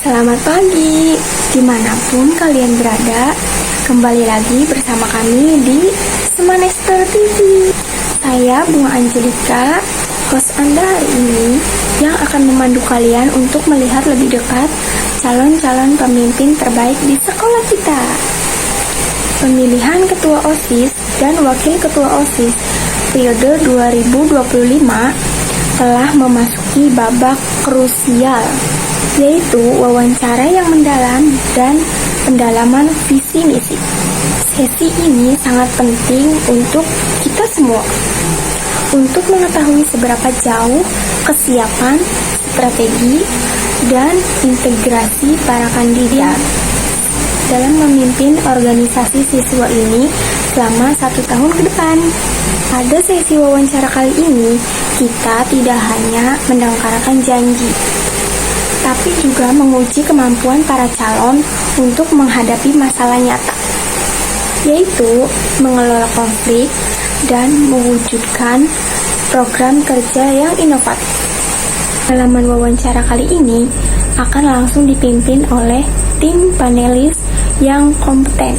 Selamat pagi, dimanapun kalian berada. Kembali lagi bersama kami di Semanester TV. Saya Bunga Angelika, host Anda hari ini, yang akan memandu kalian untuk melihat lebih dekat calon-calon pemimpin terbaik di sekolah kita. Pemilihan Ketua OSIS dan Wakil Ketua OSIS periode 2025 telah memasuki babak krusial, yaitu wawancara yang mendalam dan pendalaman visi misi. Sesi ini sangat penting untuk kita semua untuk mengetahui seberapa jauh kesiapan, strategi, dan integrasi para kandidat dalam memimpin organisasi siswa ini selama 1 tahun ke depan. Pada sesi wawancara kali ini, kita tidak hanya mendengkarkan janji, tapi juga menguji kemampuan para calon untuk menghadapi masalah nyata, yaitu mengelola konflik dan mewujudkan program kerja yang inovatif. Halaman wawancara kali ini akan langsung dipimpin oleh tim panelis yang kompeten.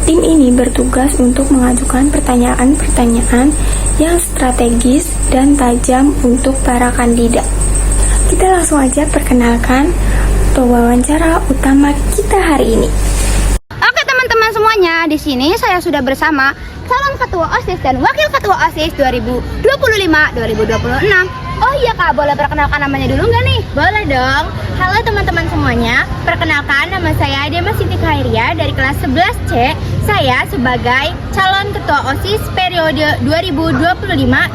Tim ini bertugas untuk mengajukan pertanyaan-pertanyaan yang strategis dan tajam untuk para kandidat. Kita langsung aja perkenalkan pewawancara utama kita hari ini. Oke teman-teman semuanya, di sini saya sudah bersama calon ketua OSIS dan wakil ketua OSIS 2025-2026. Oh iya Kak, boleh perkenalkan namanya dulu nggak nih? Boleh dong. Halo teman-teman semuanya, perkenalkan nama saya Dema Siti Khairia dari kelas 11C. Saya sebagai calon ketua OSIS periode 2025-2026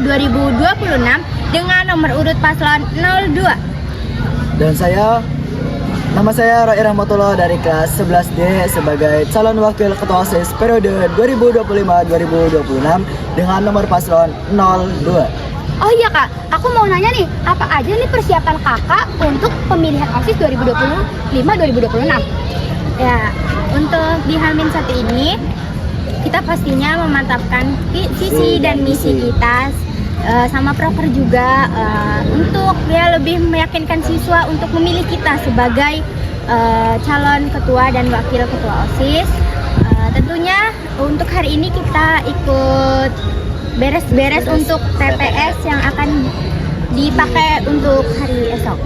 dengan nomor urut paslon 02. Dan nama saya Roy Rahmatullah dari kelas 11D sebagai calon wakil ketua OSIS periode 2025-2026 dengan nomor paslon 02. Oh iya Kak, aku mau nanya nih, apa aja nih persiapan kakak untuk pemilihan OSIS 2025-2026? Ya, untuk di H-1 ini, kita pastinya memantapkan visi dan misi kita sama proker juga untuk ya lebih meyakinkan siswa untuk memilih kita sebagai calon ketua dan wakil ketua OSIS. Tentunya untuk hari ini kita ikut beres-beres untuk TPS yang akan dipakai untuk hari esok.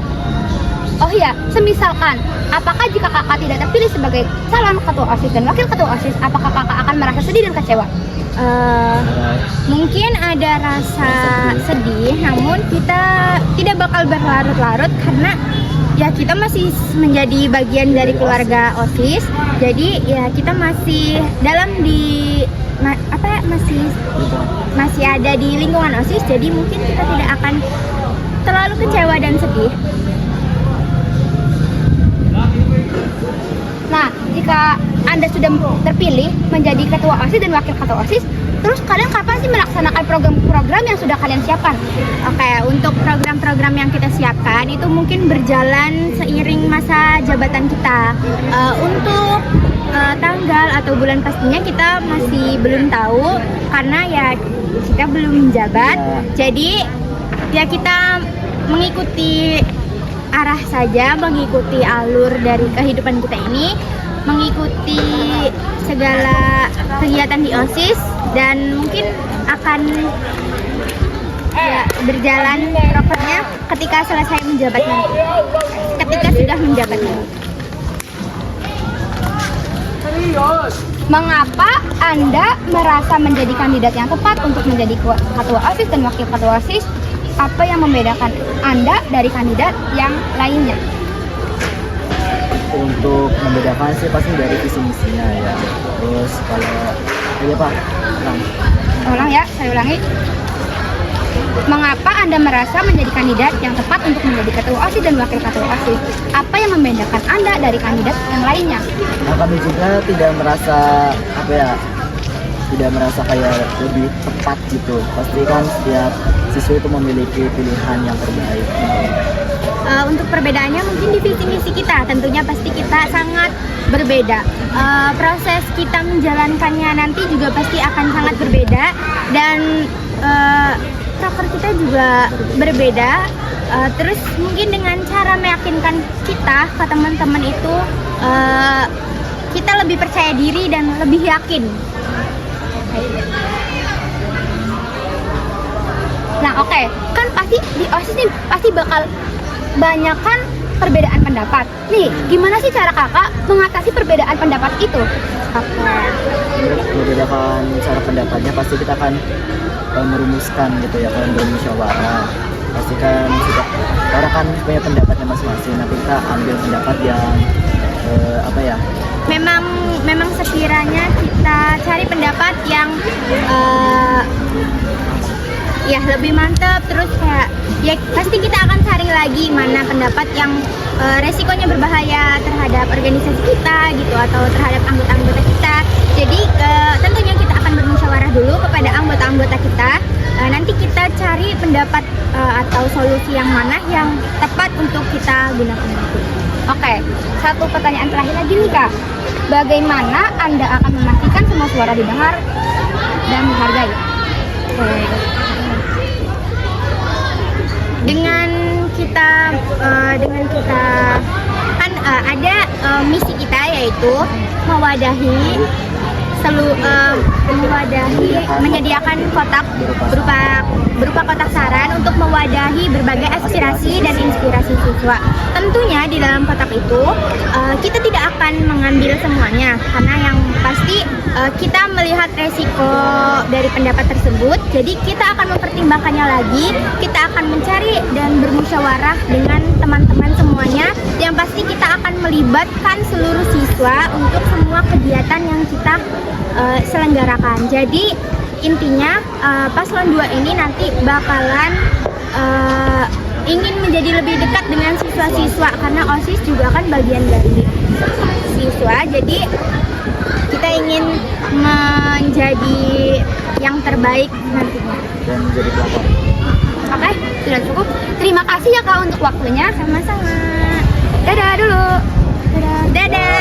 Oh iya, semisalkan, apakah jika kakak tidak terpilih sebagai calon ketua OSIS dan wakil ketua OSIS, apakah kakak akan merasa sedih dan kecewa? Mungkin ada rasa sedih, namun kita tidak bakal berlarut-larut karena ya kita masih menjadi bagian dari keluarga OSIS. Jadi ya kita masih masih ada di lingkungan OSIS, jadi mungkin kita tidak akan terlalu kecewa dan sedih. Nah, jika Anda sudah terpilih menjadi ketua OSIS dan wakil ketua OSIS, terus kalian kapan sih melaksanakan program-program yang sudah kalian siapkan? Oke, untuk program-program yang kita siapkan itu mungkin berjalan seiring masa jabatan kita. Untuk tanggal atau bulan pastinya kita masih belum tahu karena ya kita belum menjabat. Jadi ya kita mengikuti arah saja, mengikuti alur dari kehidupan kita ini, mengikuti segala kegiatan di OSIS, dan mungkin akan ya berjalan prokernya ketika selesai menjabat nanti, ketika sudah menjabat nanti. Mengapa Anda merasa menjadi kandidat yang tepat untuk menjadi ketua OSIS dan wakil ketua OSIS? Apa yang membedakan Anda dari kandidat yang lainnya? Untuk membedakan sih pasti dari visi misinya ya. Terus kalau Pak, Ulang ya, saya ulangi. Mengapa Anda merasa menjadi kandidat yang tepat untuk menjadi ketua OSIS dan wakil ketua OSIS? Apa yang membedakan Anda dari kandidat yang lainnya? Nah, kami juga tidak merasa kayak lebih tepat gitu. Pasti kan setiap siswa itu memiliki pilihan yang terbaik. Untuk perbedaannya mungkin di visi misi kita, tentunya pasti kita sangat berbeda. Proses kita menjalankannya nanti juga pasti akan sangat berbeda, dan proker kita juga berbeda. Terus mungkin dengan cara meyakinkan kita ke teman-teman itu kita lebih percaya diri dan lebih yakin. Nah oke, kan pasti di OSIS nih pasti bakal banyakan perbedaan pendapat. Nih, gimana sih cara kakak mengatasi perbedaan pendapat itu? Untuk membedakan cara pendapatnya pasti kita akan merumuskan gitu ya, kalau bermusyawarah pasti kan sudah orang kan punya pendapatnya masing-masing. Nanti kita ambil pendapat yang Memang sekiranya kita cari pendapat yang ya lebih mantap, terus kayak ya pasti kita akan cari lagi mana pendapat yang resikonya berbahaya terhadap organisasi kita gitu atau terhadap anggota-anggota kita. Jadi tentunya kita akan bermusyawarah dulu kepada anggota-anggota kita. Nanti kita cari pendapat atau solusi yang mana yang tepat untuk kita gunakan. Oke, satu pertanyaan terakhir lagi nih Kak. Bagaimana Anda akan memastikan semua suara didengar dan dihargai? Dengan kita kan ada misi kita yaitu menyediakan kotak berupa kotak saran untuk mewadahi berbagai aspirasi dan inspirasi siswa. Tentunya di dalam kotak itu kita tidak akan mengambil semuanya karena yang pasti kita melihat resiko dari pendapat tersebut. Jadi kita akan mempertimbangkannya lagi, kita akan mencari dan bermusyawarah dengan teman-teman semuanya. Yang pasti kita akan melibatkan seluruh siswa untuk semua kegiatan yang kita selenggarakan. Jadi intinya paslon 2 ini nanti bakalan ingin menjadi lebih dekat dengan siswa-siswa karena OSIS juga kan bagian dari siswa. Jadi kita ingin menjadi yang terbaik nantinya dan menjadi pelapor. Oke, sudah cukup. Terima kasih ya Kak untuk waktunya. Sama-sama. Dadah dulu. Dadah.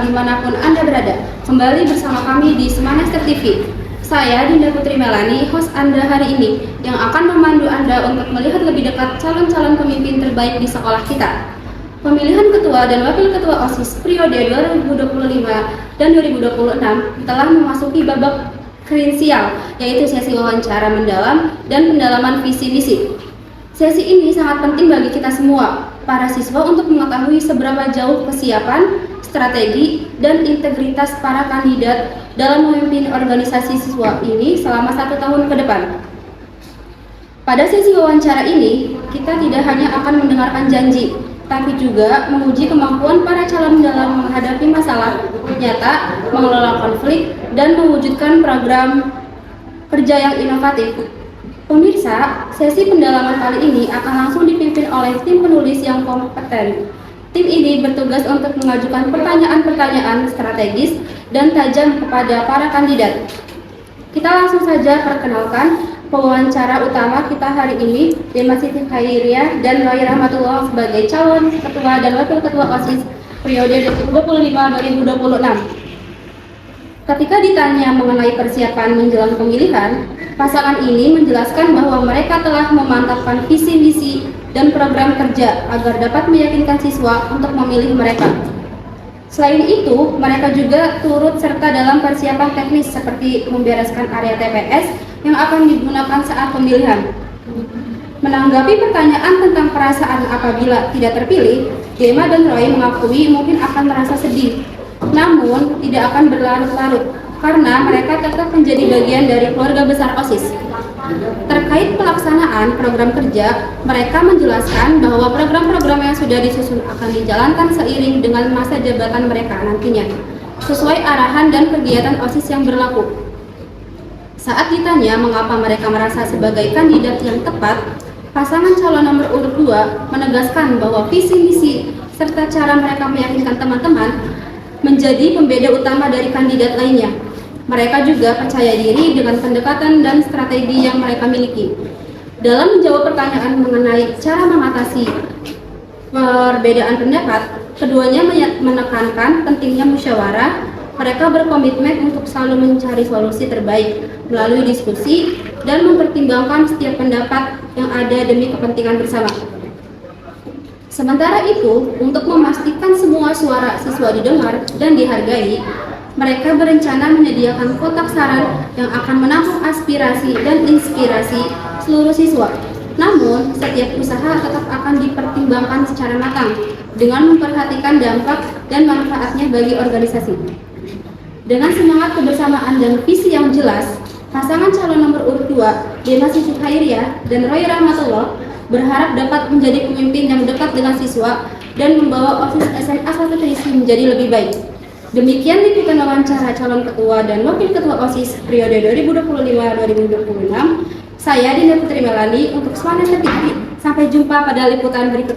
Dimanapun Anda berada, kembali bersama kami di Semanester TV. Saya Dinda Putri Melani, host Anda hari ini, yang akan memandu Anda untuk melihat lebih dekat calon-calon pemimpin terbaik di sekolah kita. Pemilihan ketua dan wakil ketua OSIS periode 2025 dan 2026 telah memasuki babak krusial, yaitu sesi wawancara mendalam dan pendalaman visi misi. Sesi ini sangat penting bagi kita semua, para siswa, untuk mengetahui seberapa jauh kesiapan, strategi, dan integritas para kandidat dalam memimpin organisasi siswa ini selama 1 tahun ke depan. Pada sesi wawancara ini, kita tidak hanya akan mendengarkan janji, tapi juga menguji kemampuan para calon dalam menghadapi masalah nyata, mengelola konflik, dan mewujudkan program kerja yang inovatif. Pemirsa, sesi pendalaman kali ini akan langsung dipimpin oleh tim penulis yang kompeten. Tim ini bertugas untuk mengajukan pertanyaan-pertanyaan strategis dan tajam kepada para kandidat. Kita langsung saja perkenalkan pewawancara utama kita hari ini, Dema Siti Khairiyah dan Roy Rahmatullah sebagai calon ketua dan wakil ketua OSIS periode 2025-2026. Ketika ditanya mengenai persiapan menjelang pemilihan, pasangan ini menjelaskan bahwa mereka telah memantapkan visi misi dan program kerja agar dapat meyakinkan siswa untuk memilih mereka. Selain itu, mereka juga turut serta dalam persiapan teknis seperti membereskan area TPS yang akan digunakan saat pemilihan. Menanggapi pertanyaan tentang perasaan apabila tidak terpilih, Gemma dan Roy mengakui mungkin akan merasa sedih, namun tidak akan berlarut-larut karena mereka tetap menjadi bagian dari keluarga besar OSIS. Terkait pelaksanaan program kerja, mereka menjelaskan bahwa program-program yang sudah disusun akan dijalankan seiring dengan masa jabatan mereka nantinya, sesuai arahan dan kegiatan OSIS yang berlaku. Saat ditanya mengapa mereka merasa sebagai kandidat yang tepat, pasangan calon nomor urut 2 menegaskan bahwa visi misi serta cara mereka meyakinkan teman-teman menjadi pembeda utama dari kandidat lainnya. Mereka juga percaya diri dengan pendekatan dan strategi yang mereka miliki. Dalam menjawab pertanyaan mengenai cara mengatasi perbedaan pendapat, keduanya menekankan pentingnya musyawarah. Mereka berkomitmen untuk selalu mencari solusi terbaik melalui diskusi dan mempertimbangkan setiap pendapat yang ada demi kepentingan bersama. Sementara itu, untuk memastikan semua suara siswa didengar dan dihargai, mereka berencana menyediakan kotak saran yang akan menampung aspirasi dan inspirasi seluruh siswa. Namun, setiap usaha tetap akan dipertimbangkan secara matang dengan memperhatikan dampak dan manfaatnya bagi organisasi. Dengan semangat kebersamaan dan visi yang jelas, pasangan calon nomor urut 2, Gemma Siti Khairiyah dan Roy Rahmatullah, berharap dapat menjadi pemimpin yang dekat dengan siswa dan membawa OSIS SMA 1 Trisi menjadi lebih baik. Demikian liputan wawancara calon ketua dan wakil ketua OSIS periode 2025-2026. Saya Dinda Putri Melani untuk Swanester TV. Sampai jumpa pada liputan berikutnya.